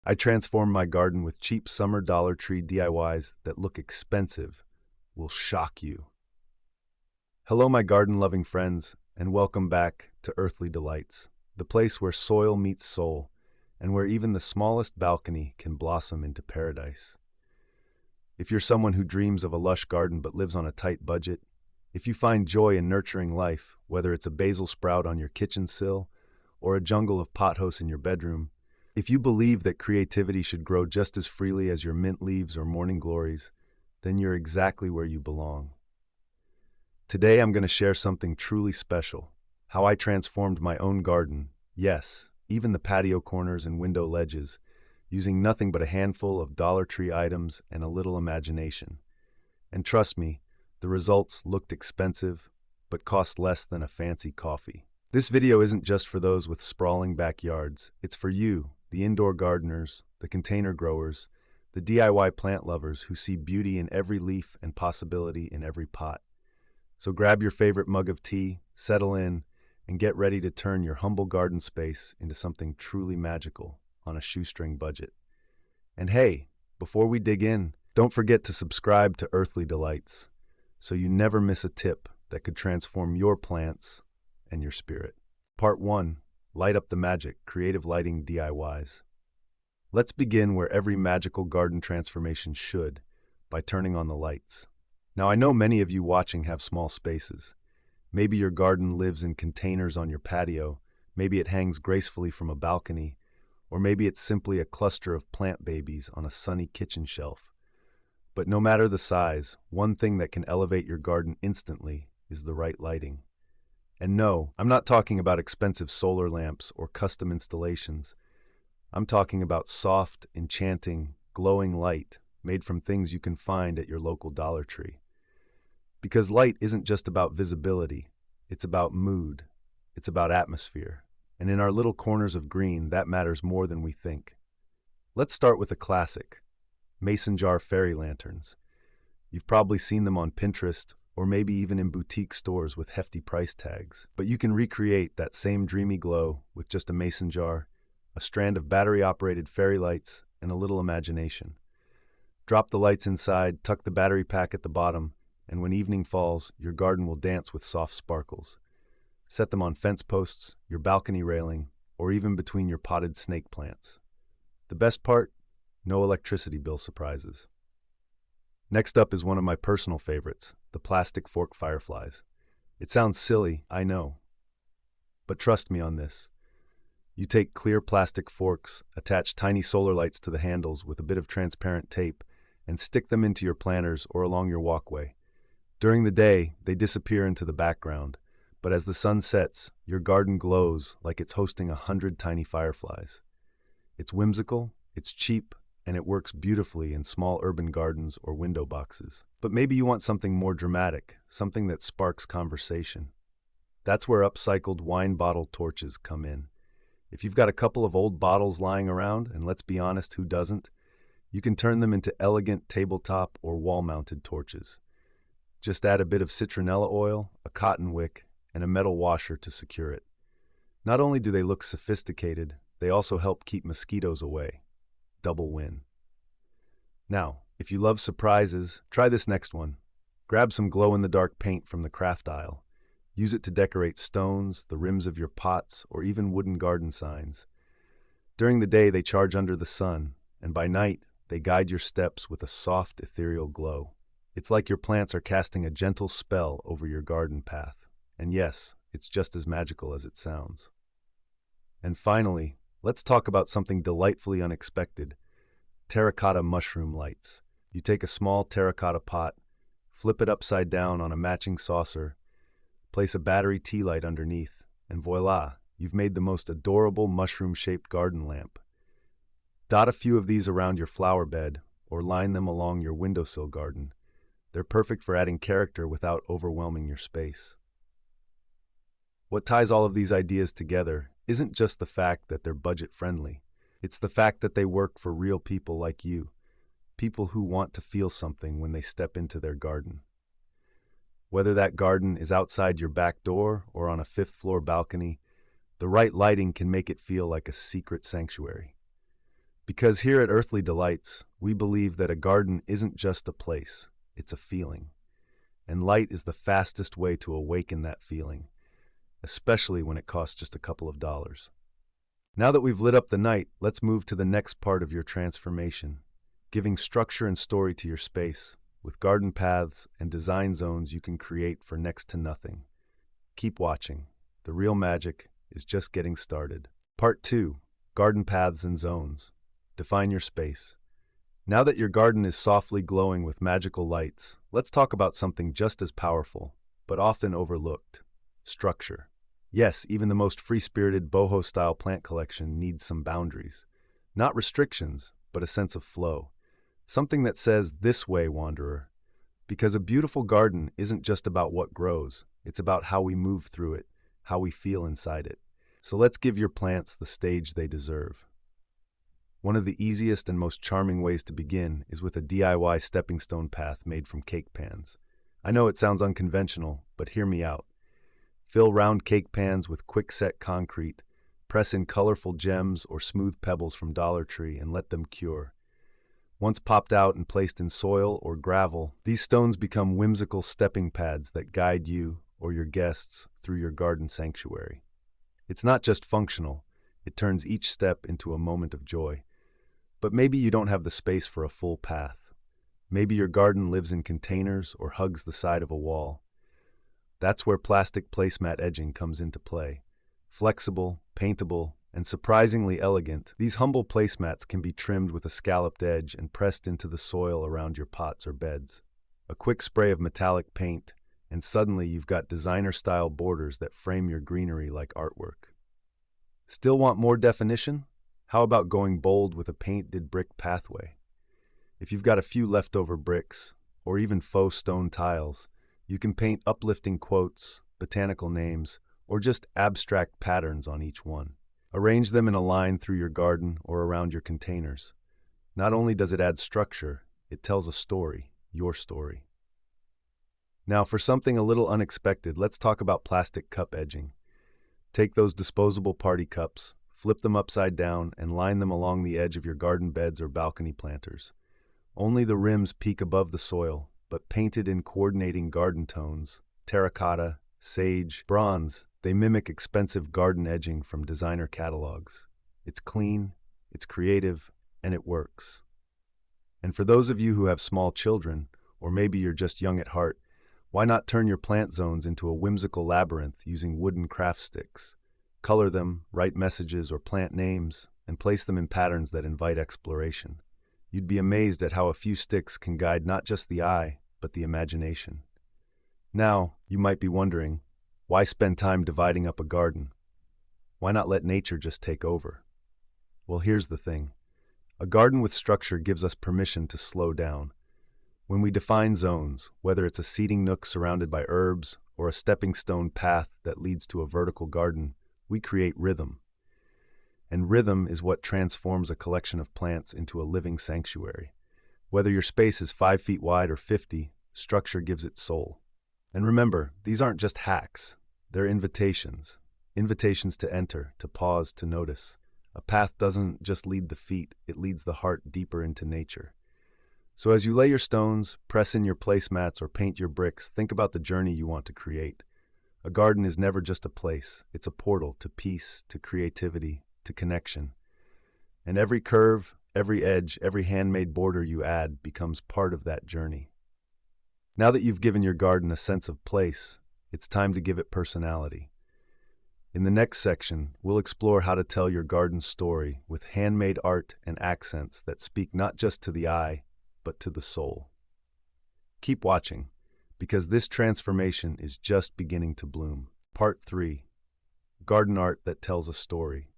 I transform my garden with cheap summer Dollar Tree DIYs that look expensive, will shock you. Hello, my garden-loving friends, and welcome back to Earthly Delights, the place where soil meets soul, and where even the smallest balcony can blossom into paradise. If you're someone who dreams of a lush garden but lives on a tight budget, if you find joy in nurturing life, whether it's a basil sprout on your kitchen sill or a jungle of pothos in your bedroom, if you believe that creativity should grow just as freely as your mint leaves or morning glories, then you're exactly where you belong. Today I'm going to share something truly special, how I transformed my own garden, yes, even the patio corners and window ledges, using nothing but a handful of Dollar Tree items and a little imagination. And trust me, the results looked expensive, but cost less than a fancy coffee. This video isn't just for those with sprawling backyards, it's for you, the indoor gardeners, the container growers, the DIY plant lovers who see beauty in every leaf and possibility in every pot. So grab your favorite mug of tea, settle in, and get ready to turn your humble garden space into something truly magical on a shoestring budget. And hey, before we dig in, don't forget to subscribe to Earthly Delights so you never miss a tip that could transform your plants and your spirit. Part 1. Light up the magic, creative lighting DIYs. Let's begin where every magical garden transformation should, by turning on the lights. Now, I know many of you watching have small spaces. Maybe your garden lives in containers on your patio, maybe it hangs gracefully from a balcony, or maybe it's simply a cluster of plant babies on a sunny kitchen shelf. But no matter the size, one thing that can elevate your garden instantly is the right lighting. And no, I'm not talking about expensive solar lamps or custom installations. I'm talking about soft, enchanting, glowing light made from things you can find at your local Dollar Tree. Because light isn't just about visibility, it's about mood, it's about atmosphere. And in our little corners of green, that matters more than we think. Let's start with a classic, mason jar fairy lanterns. You've probably seen them on Pinterest, or maybe even in boutique stores with hefty price tags. But you can recreate that same dreamy glow with just a mason jar, a strand of battery-operated fairy lights, and a little imagination. Drop the lights inside, tuck the battery pack at the bottom, and when evening falls, your garden will dance with soft sparkles. Set them on fence posts, your balcony railing, or even between your potted snake plants. The best part? No electricity bill surprises. Next up is one of my personal favorites, the plastic fork fireflies. It sounds silly, I know. But trust me on this. You take clear plastic forks, attach tiny solar lights to the handles with a bit of transparent tape, and stick them into your planters or along your walkway. During the day, they disappear into the background, but as the sun sets, your garden glows like it's hosting 100 tiny fireflies. It's whimsical, it's cheap, and it works beautifully in small urban gardens or window boxes. But maybe you want something more dramatic, something that sparks conversation. That's where upcycled wine bottle torches come in. If you've got a couple of old bottles lying around, and let's be honest, who doesn't, you can turn them into elegant tabletop or wall-mounted torches. Just add a bit of citronella oil, a cotton wick, and a metal washer to secure it. Not only do they look sophisticated, they also help keep mosquitoes away. Double win. Now, if you love surprises, try this next one. Grab some glow-in-the-dark paint from the craft aisle. Use it to decorate stones, the rims of your pots, or even wooden garden signs. During the day, they charge under the sun, and by night, they guide your steps with a soft, ethereal glow. It's like your plants are casting a gentle spell over your garden path. And yes, it's just as magical as it sounds. And finally, let's talk about something delightfully unexpected, terracotta mushroom lights. You take a small terracotta pot, flip it upside down on a matching saucer, place a battery tea light underneath, and voila, you've made the most adorable mushroom-shaped garden lamp. Dot a few of these around your flower bed or line them along your windowsill garden. They're perfect for adding character without overwhelming your space. What ties all of these ideas together isn't just the fact that they're budget-friendly. It's the fact that they work for real people like you, people who want to feel something when they step into their garden. Whether that garden is outside your back door or on a fifth-floor balcony, the right lighting can make it feel like a secret sanctuary. Because here at Earthly Delights, we believe that a garden isn't just a place, it's a feeling. And light is the fastest way to awaken that feeling, especially when it costs just a couple of dollars. Now that we've lit up the night, let's move to the next part of your transformation, giving structure and story to your space, with garden paths and design zones you can create for next to nothing. Keep watching. The real magic is just getting started. Part 2. Garden paths and zones. Define your space. Now that your garden is softly glowing with magical lights, let's talk about something just as powerful, but often overlooked: structure. Yes, even the most free-spirited boho-style plant collection needs some boundaries. Not restrictions, but a sense of flow. Something that says, "This way, wanderer." Because a beautiful garden isn't just about what grows, it's about how we move through it, how we feel inside it. So let's give your plants the stage they deserve. One of the easiest and most charming ways to begin is with a DIY stepping stone path made from cake pans. I know it sounds unconventional, but hear me out. Fill round cake pans with quick-set concrete, press in colorful gems or smooth pebbles from Dollar Tree, and let them cure. Once popped out and placed in soil or gravel, these stones become whimsical stepping pads that guide you or your guests through your garden sanctuary. It's not just functional, it turns each step into a moment of joy. But maybe you don't have the space for a full path. Maybe your garden lives in containers or hugs the side of a wall. That's where plastic placemat edging comes into play. Flexible, paintable, and surprisingly elegant, these humble placemats can be trimmed with a scalloped edge and pressed into the soil around your pots or beds. A quick spray of metallic paint, and suddenly you've got designer-style borders that frame your greenery like artwork. Still want more definition? How about going bold with a painted brick pathway? If you've got a few leftover bricks, or even faux stone tiles, you can paint uplifting quotes, botanical names, or just abstract patterns on each one. Arrange them in a line through your garden or around your containers. Not only does it add structure, it tells a story, your story. Now, for something a little unexpected, let's talk about plastic cup edging. Take those disposable party cups, flip them upside down, and line them along the edge of your garden beds or balcony planters. Only the rims peek above the soil, but painted in coordinating garden tones, terracotta, sage, bronze, they mimic expensive garden edging from designer catalogs. It's clean, it's creative, and it works. And for those of you who have small children, or maybe you're just young at heart, why not turn your plant zones into a whimsical labyrinth using wooden craft sticks? Color them, write messages or plant names, and place them in patterns that invite exploration. You'd be amazed at how a few sticks can guide not just the eye, but the imagination. Now, you might be wondering, why spend time dividing up a garden? Why not let nature just take over? Well, here's the thing. A garden with structure gives us permission to slow down. When we define zones, whether it's a seating nook surrounded by herbs or a stepping stone path that leads to a vertical garden, we create rhythm. And rhythm is what transforms a collection of plants into a living sanctuary. Whether your space is 5 feet wide or 50, structure gives it soul. And remember, these aren't just hacks. They're invitations. Invitations to enter, to pause, to notice. A path doesn't just lead the feet, it leads the heart deeper into nature. So as you lay your stones, press in your placemats, or paint your bricks, think about the journey you want to create. A garden is never just a place. It's a portal to peace, to creativity, to connection. And every curve, every edge, every handmade border you add becomes part of that journey. Now that you've given your garden a sense of place, it's time to give it personality. In the next section, we'll explore how to tell your garden's story with handmade art and accents that speak not just to the eye, but to the soul. Keep watching, because this transformation is just beginning to bloom. Part 3. Garden art that tells a story.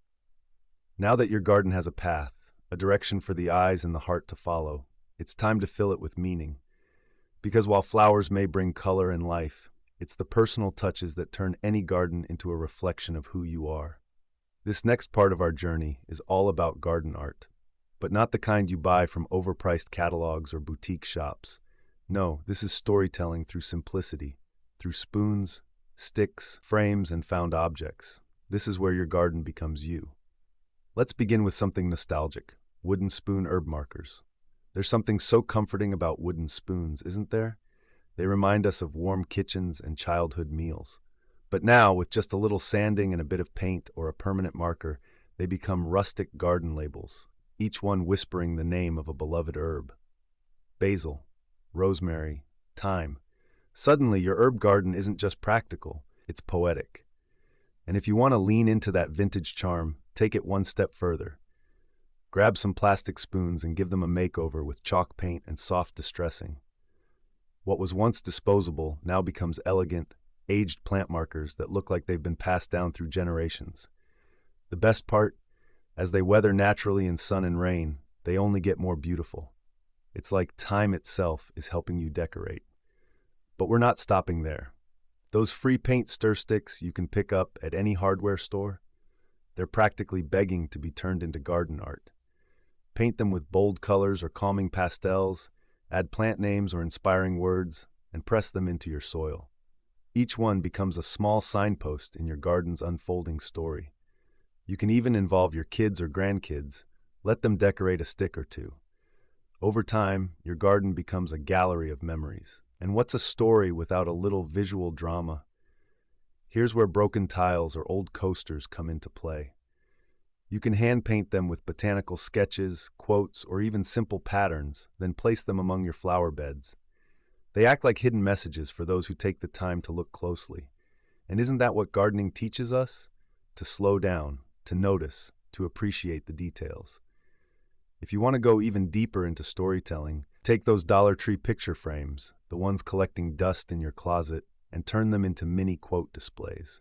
Now that your garden has a path, a direction for the eyes and the heart to follow, it's time to fill it with meaning. Because while flowers may bring color and life, it's the personal touches that turn any garden into a reflection of who you are. This next part of our journey is all about garden art, but not the kind you buy from overpriced catalogs or boutique shops. No, this is storytelling through simplicity, through spoons, sticks, frames, and found objects. This is where your garden becomes you. Let's begin with something nostalgic. wooden spoon herb markers. There's something so comforting about wooden spoons, isn't there? They remind us of warm kitchens and childhood meals. But now, with just a little sanding and a bit of paint or a permanent marker, they become rustic garden labels, each one whispering the name of a beloved herb. Basil, rosemary, thyme. Suddenly, your herb garden isn't just practical, it's poetic. And if you want to lean into that vintage charm, take it one step further. Grab some plastic spoons and give them a makeover with chalk paint and soft distressing. What was once disposable now becomes elegant, aged plant markers that look like they've been passed down through generations. The best part, as they weather naturally in sun and rain, they only get more beautiful. It's like time itself is helping you decorate. But we're not stopping there. Those free paint stir sticks you can pick up at any hardware store, they're practically begging to be turned into garden art. Paint them with bold colors or calming pastels, add plant names or inspiring words, and press them into your soil. Each one becomes a small signpost in your garden's unfolding story. You can even involve your kids or grandkids. Let them decorate a stick or two. Over time, your garden becomes a gallery of memories. And what's a story without a little visual drama? Here's where broken tiles or old coasters come into play. You can hand paint them with botanical sketches, quotes, or even simple patterns, then place them among your flower beds. They act like hidden messages for those who take the time to look closely. And isn't that what gardening teaches us? To slow down, to notice, to appreciate the details. If you want to go even deeper into storytelling, take those Dollar Tree picture frames, the ones collecting dust in your closet, and turn them into mini quote displays.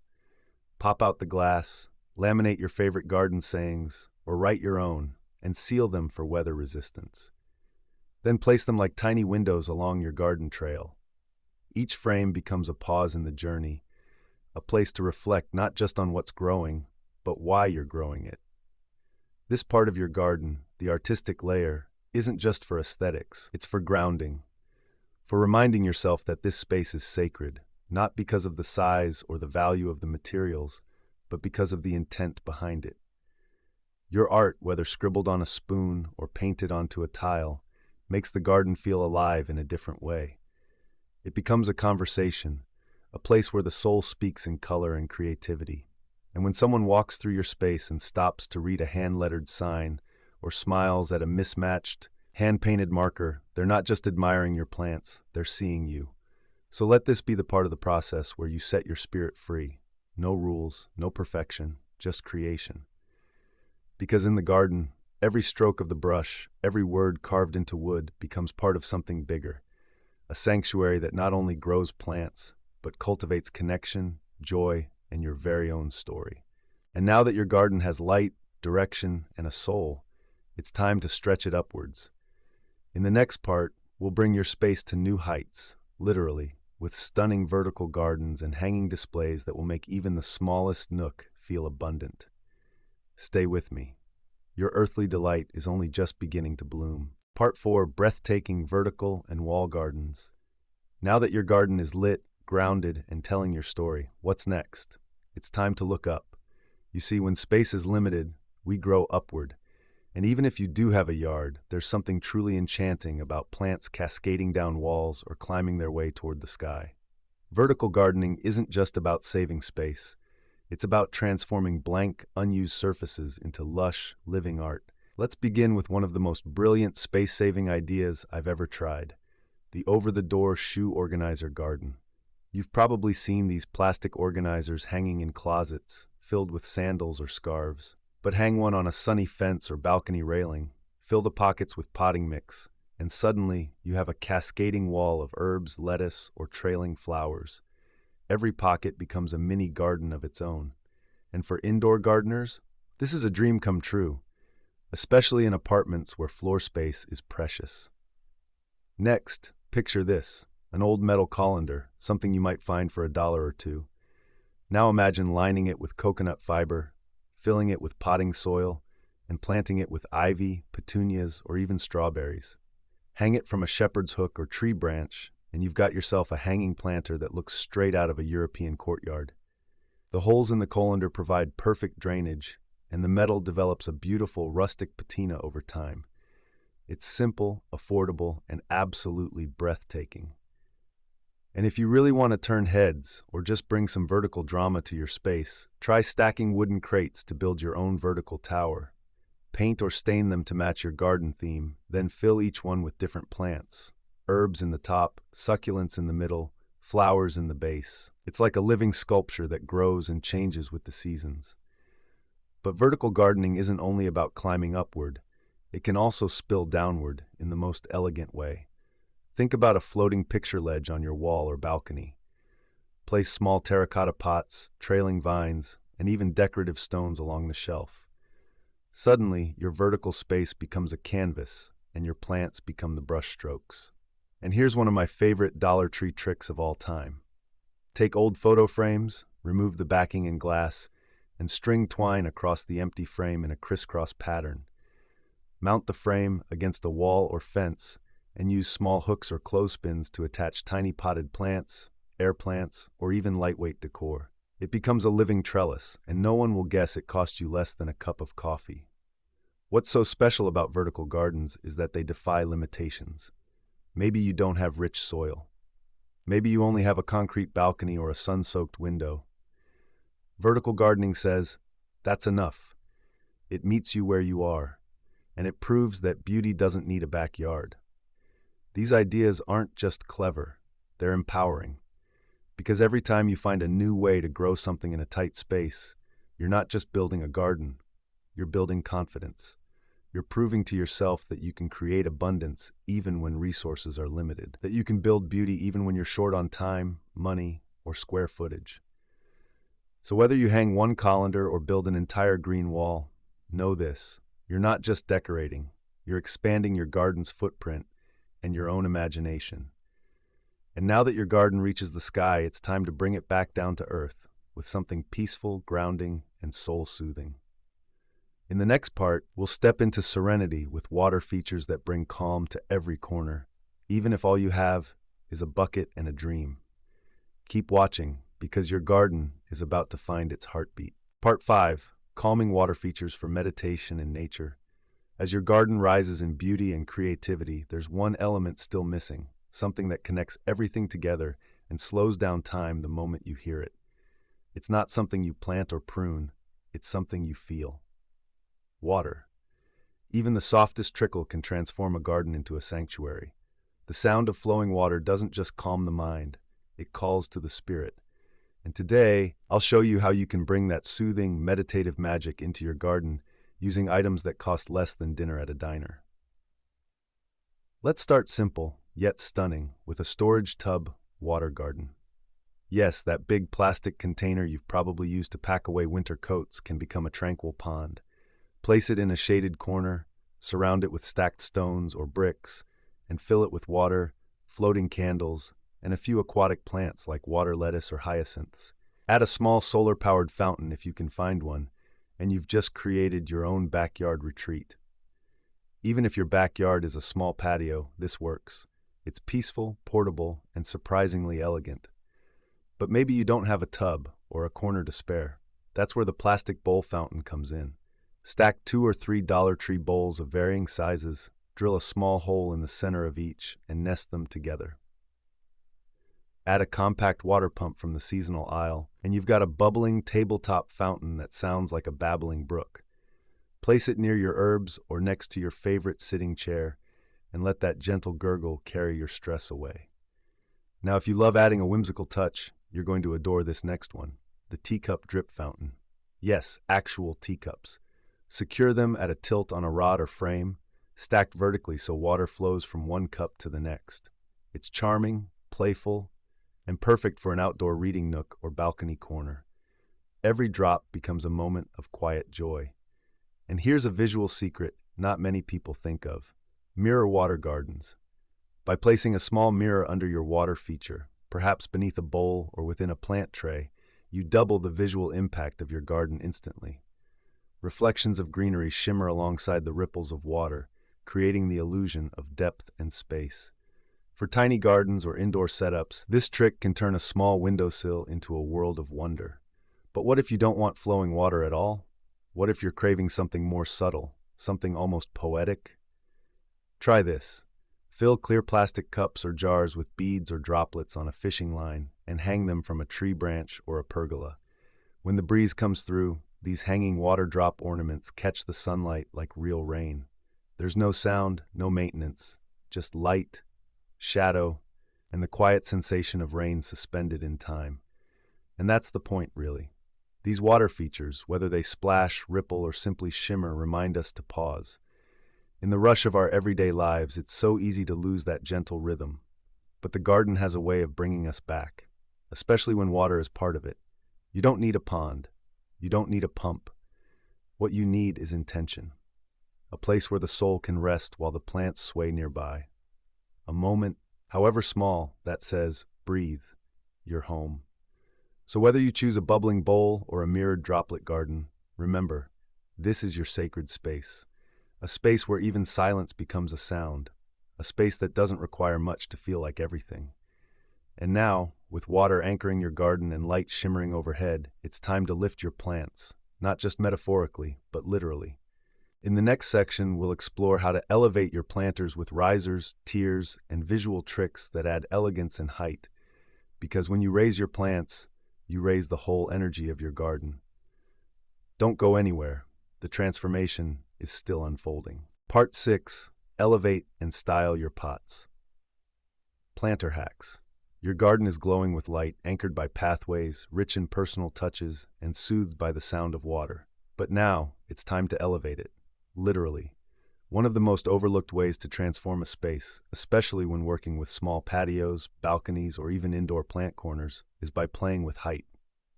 Pop out the glass, laminate your favorite garden sayings, or write your own, and seal them for weather resistance. Then place them like tiny windows along your garden trail. Each frame becomes a pause in the journey, a place to reflect not just on what's growing, but why you're growing it. This part of your garden, the artistic layer, isn't just for aesthetics, it's for grounding, for reminding yourself that this space is sacred, not because of the size or the value of the materials, but because of the intent behind it. Your art, whether scribbled on a spoon or painted onto a tile, makes the garden feel alive in a different way. It becomes a conversation, a place where the soul speaks in color and creativity. And when someone walks through your space and stops to read a hand-lettered sign or smiles at a mismatched, hand-painted marker, they're not just admiring your plants, they're seeing you. So let this be the part of the process where you set your spirit free. No rules, no perfection, just creation. Because in the garden, every stroke of the brush, every word carved into wood becomes part of something bigger, a sanctuary that not only grows plants, but cultivates connection, joy, and your very own story. And now that your garden has light, direction, and a soul, it's time to stretch it upwards. In the next part, we'll bring your space to new heights, literally, with stunning vertical gardens and hanging displays that will make even the smallest nook feel abundant. Stay with me. Your earthly delight is only just beginning to bloom. Part 4, breathtaking vertical and wall gardens. Now that your garden is lit, grounded, and telling your story, what's next? It's time to look up. You see, when space is limited, we grow upward. And even if you do have a yard, there's something truly enchanting about plants cascading down walls or climbing their way toward the sky. Vertical gardening isn't just about saving space. It's about transforming blank, unused surfaces into lush, living art. Let's begin with one of the most brilliant space-saving ideas I've ever tried: the over-the-door shoe organizer garden. You've probably seen these plastic organizers hanging in closets, filled with sandals or scarves. But hang one on a sunny fence or balcony railing, fill the pockets with potting mix, and suddenly you have a cascading wall of herbs, lettuce, or trailing flowers. Every pocket becomes a mini garden of its own. And for indoor gardeners, this is a dream come true, especially in apartments where floor space is precious. Next, picture this: an old metal colander, something you might find for $1 or $2. Now imagine lining it with coconut fiber, filling it with potting soil, and planting it with ivy, petunias, or even strawberries. Hang it from a shepherd's hook or tree branch, and you've got yourself a hanging planter that looks straight out of a European courtyard. The holes in the colander provide perfect drainage, and the metal develops a beautiful rustic patina over time. It's simple, affordable, and absolutely breathtaking. And if you really want to turn heads or just bring some vertical drama to your space, try stacking wooden crates to build your own vertical tower. Paint or stain them to match your garden theme, then fill each one with different plants. Herbs in the top, succulents in the middle, flowers in the base. It's like a living sculpture that grows and changes with the seasons. But vertical gardening isn't only about climbing upward. It can also spill downward in the most elegant way. Think about a floating picture ledge on your wall or balcony. Place small terracotta pots, trailing vines, and even decorative stones along the shelf. Suddenly, your vertical space becomes a canvas, and your plants become the brushstrokes. And here's one of my favorite Dollar Tree tricks of all time. Take old photo frames, remove the backing and glass, and string twine across the empty frame in a crisscross pattern. Mount the frame against a wall or fence, and use small hooks or clothespins to attach tiny potted plants, air plants, or even lightweight decor. It becomes a living trellis, and no one will guess it cost you less than a cup of coffee. What's so special about vertical gardens is that they defy limitations. Maybe you don't have rich soil. Maybe you only have a concrete balcony or a sun-soaked window. Vertical gardening says, that's enough. It meets you where you are, and it proves that beauty doesn't need a backyard. These ideas aren't just clever, they're empowering. Because every time you find a new way to grow something in a tight space, you're not just building a garden, you're building confidence. You're proving to yourself that you can create abundance even when resources are limited, that you can build beauty even when you're short on time, money, or square footage. So whether you hang one colander or build an entire green wall, know this, you're not just decorating, you're expanding your garden's footprint and your own imagination. And now that your garden reaches the sky, it's time to bring it back down to earth with something peaceful, grounding, and soul-soothing. In the next part, we'll step into serenity with water features that bring calm to every corner, even if all you have is a bucket and a dream. Keep watching, because your garden is about to find its heartbeat. Part 5, calming water features for meditation and nature. As your garden rises in beauty and creativity, there's one element still missing, something that connects everything together and slows down time the moment you hear it. It's not something you plant or prune, it's something you feel. Water. Even the softest trickle can transform a garden into a sanctuary. The sound of flowing water doesn't just calm the mind, it calls to the spirit. And today, I'll show you how you can bring that soothing, meditative magic into your garden using items that cost less than dinner at a diner. Let's start simple, yet stunning, with a storage tub water garden. Yes, that big plastic container you've probably used to pack away winter coats can become a tranquil pond. Place it in a shaded corner, surround it with stacked stones or bricks, and fill it with water, floating candles, and a few aquatic plants like water lettuce or hyacinths. Add a small solar-powered fountain if you can find one, and you've just created your own backyard retreat. Even if your backyard is a small patio, this works. It's peaceful, portable, and surprisingly elegant. But maybe you don't have a tub or a corner to spare. That's where the plastic bowl fountain comes in. Stack 2 or 3 Dollar Tree bowls of varying sizes, drill a small hole in the center of each, and nest them together. Add a compact water pump from the seasonal aisle, and you've got a bubbling tabletop fountain that sounds like a babbling brook. Place it near your herbs or next to your favorite sitting chair, and let that gentle gurgle carry your stress away. Now, if you love adding a whimsical touch, you're going to adore this next one, the teacup drip fountain. Yes, actual teacups. Secure them at a tilt on a rod or frame, stacked vertically so water flows from one cup to the next. It's charming, playful, and perfect for an outdoor reading nook or balcony corner. Every drop becomes a moment of quiet joy. And here's a visual secret not many people think of. Mirror water gardens. By placing a small mirror under your water feature, perhaps beneath a bowl or within a plant tray, you double the visual impact of your garden instantly. Reflections of greenery shimmer alongside the ripples of water, creating the illusion of depth and space. For tiny gardens or indoor setups, this trick can turn a small windowsill into a world of wonder. But what if you don't want flowing water at all? What if you're craving something more subtle, something almost poetic? Try this. Fill clear plastic cups or jars with beads or droplets on a fishing line and hang them from a tree branch or a pergola. When the breeze comes through, these hanging water drop ornaments catch the sunlight like real rain. There's no sound, no maintenance, just light, shadow, and the quiet sensation of rain suspended in time. And that's the point, really. These water features, whether they splash, ripple, or simply shimmer, remind us to pause. In the rush of our everyday lives, it's so easy to lose that gentle rhythm. But the garden has a way of bringing us back, especially when water is part of it. You don't need a pond. You don't need a pump. What you need is intention. A place where the soul can rest while the plants sway nearby. A moment, however small, that says, breathe, you're home. So whether you choose a bubbling bowl or a mirrored droplet garden, remember, this is your sacred space. A space where even silence becomes a sound. A space that doesn't require much to feel like everything. And now, with water anchoring your garden and light shimmering overhead, it's time to lift your plants, not just metaphorically, but literally. In the next section, we'll explore how to elevate your planters with risers, tiers, and visual tricks that add elegance and height. Because when you raise your plants, you raise the whole energy of your garden. Don't go anywhere. The transformation is still unfolding. Part 6. Elevate and style your pots. Planter hacks. Your garden is glowing with light, anchored by pathways, rich in personal touches, and soothed by the sound of water. But now, it's time to elevate it. Literally. One of the most overlooked ways to transform a space, especially when working with small patios, balconies, or even indoor plant corners, is by playing with height.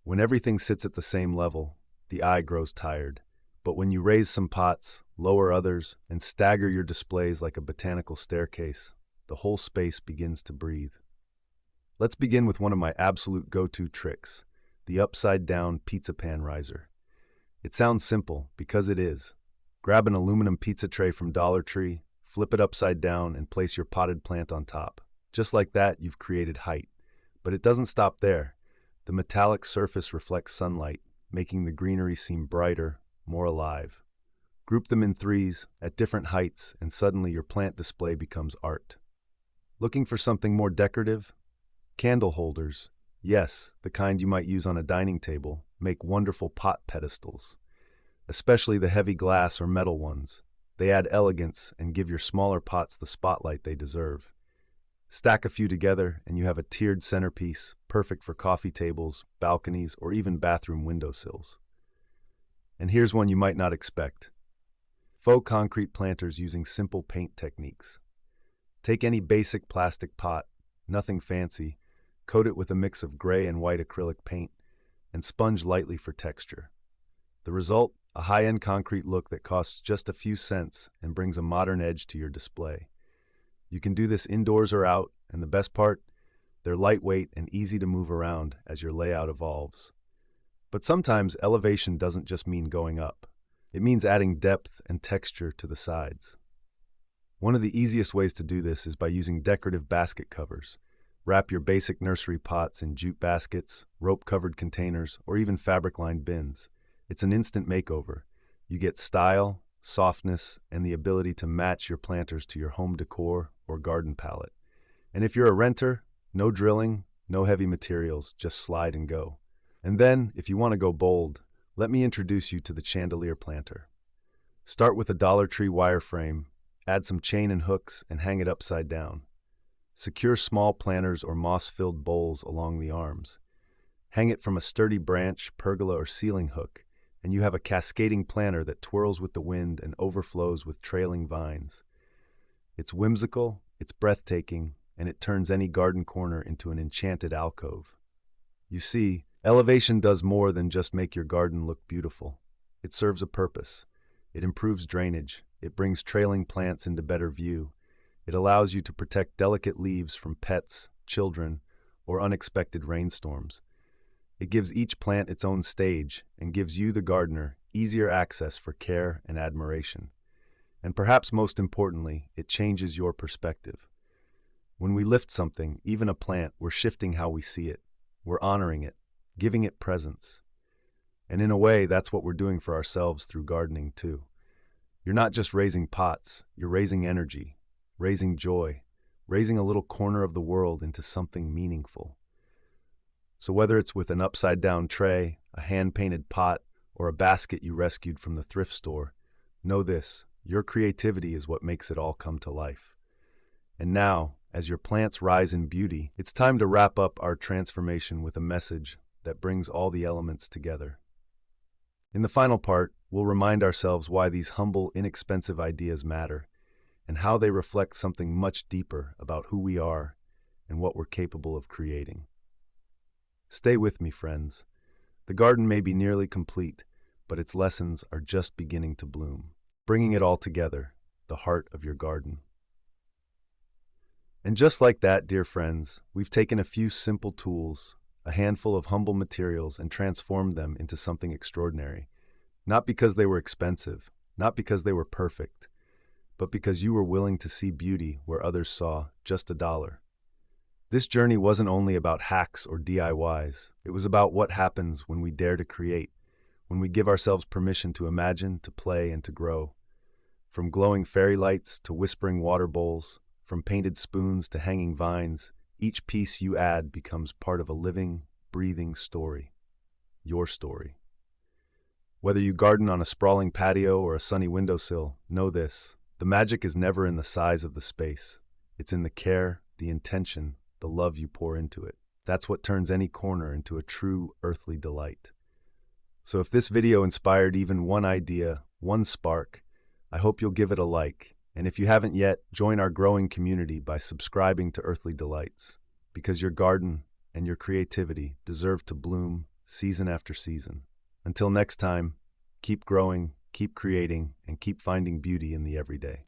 When everything sits at the same level, the eye grows tired. But when you raise some pots, lower others, and stagger your displays like a botanical staircase, the whole space begins to breathe. Let's begin with one of my absolute go-to tricks, the upside-down pizza pan riser. It sounds simple, because it is. Grab an aluminum pizza tray from Dollar Tree, flip it upside down, and place your potted plant on top. Just like that, you've created height. But it doesn't stop there. The metallic surface reflects sunlight, making the greenery seem brighter, more alive. Group them in threes, at different heights, and suddenly your plant display becomes art. Looking for something more decorative? Candle holders, yes, the kind you might use on a dining table, make wonderful pot pedestals. Especially the heavy glass or metal ones. They add elegance and give your smaller pots the spotlight they deserve. Stack a few together and you have a tiered centerpiece, perfect for coffee tables, balconies, or even bathroom windowsills. And here's one you might not expect. Faux concrete planters using simple paint techniques. Take any basic plastic pot, nothing fancy, coat it with a mix of gray and white acrylic paint, and sponge lightly for texture. The result? A high-end concrete look that costs just a few cents and brings a modern edge to your display. You can do this indoors or out, and the best part? They're lightweight and easy to move around as your layout evolves. But sometimes elevation doesn't just mean going up. It means adding depth and texture to the sides. One of the easiest ways to do this is by using decorative basket covers. Wrap your basic nursery pots in jute baskets, rope-covered containers, or even fabric-lined bins. It's an instant makeover. You get style, softness, and the ability to match your planters to your home decor or garden palette. And if you're a renter, no drilling, no heavy materials, just slide and go. And then, if you want to go bold, let me introduce you to the chandelier planter. Start with a Dollar Tree wireframe, add some chain and hooks, and hang it upside down. Secure small planters or moss-filled bowls along the arms. Hang it from a sturdy branch, pergola, or ceiling hook, and you have a cascading planter that twirls with the wind and overflows with trailing vines. It's whimsical, it's breathtaking, and it turns any garden corner into an enchanted alcove. You see, elevation does more than just make your garden look beautiful. It serves a purpose. It improves drainage. It brings trailing plants into better view. It allows you to protect delicate leaves from pets, children, or unexpected rainstorms. It gives each plant its own stage and gives you, the gardener, easier access for care and admiration. And perhaps most importantly, it changes your perspective. When we lift something, even a plant, we're shifting how we see it. We're honoring it, giving it presence. And in a way, that's what we're doing for ourselves through gardening too. You're not just raising pots, you're raising energy, raising joy, raising a little corner of the world into something meaningful. So whether it's with an upside-down tray, a hand-painted pot, or a basket you rescued from the thrift store, know this, your creativity is what makes it all come to life. And now, as your plants rise in beauty, it's time to wrap up our transformation with a message that brings all the elements together. In the final part, we'll remind ourselves why these humble, inexpensive ideas matter, and how they reflect something much deeper about who we are and what we're capable of creating. Stay with me, friends. The garden may be nearly complete, but its lessons are just beginning to bloom. Bringing it all together, the heart of your garden. And just like that, dear friends, we've taken a few simple tools, a handful of humble materials, and transformed them into something extraordinary. Not because they were expensive, not because they were perfect, but because you were willing to see beauty where others saw just $1. This journey wasn't only about hacks or DIYs. It was about what happens when we dare to create, when we give ourselves permission to imagine, to play, and to grow. From glowing fairy lights to whispering water bowls, from painted spoons to hanging vines, each piece you add becomes part of a living, breathing story. Your story. Whether you garden on a sprawling patio or a sunny windowsill, know this: the magic is never in the size of the space. It's in the care, the intention, the love you pour into it. That's what turns any corner into a true earthly delight. So if this video inspired even one idea, one spark, I hope you'll give it a like. And if you haven't yet, join our growing community by subscribing to Earthly Delights, because your garden and your creativity deserve to bloom season after season. Until next time, keep growing, keep creating, and keep finding beauty in the everyday.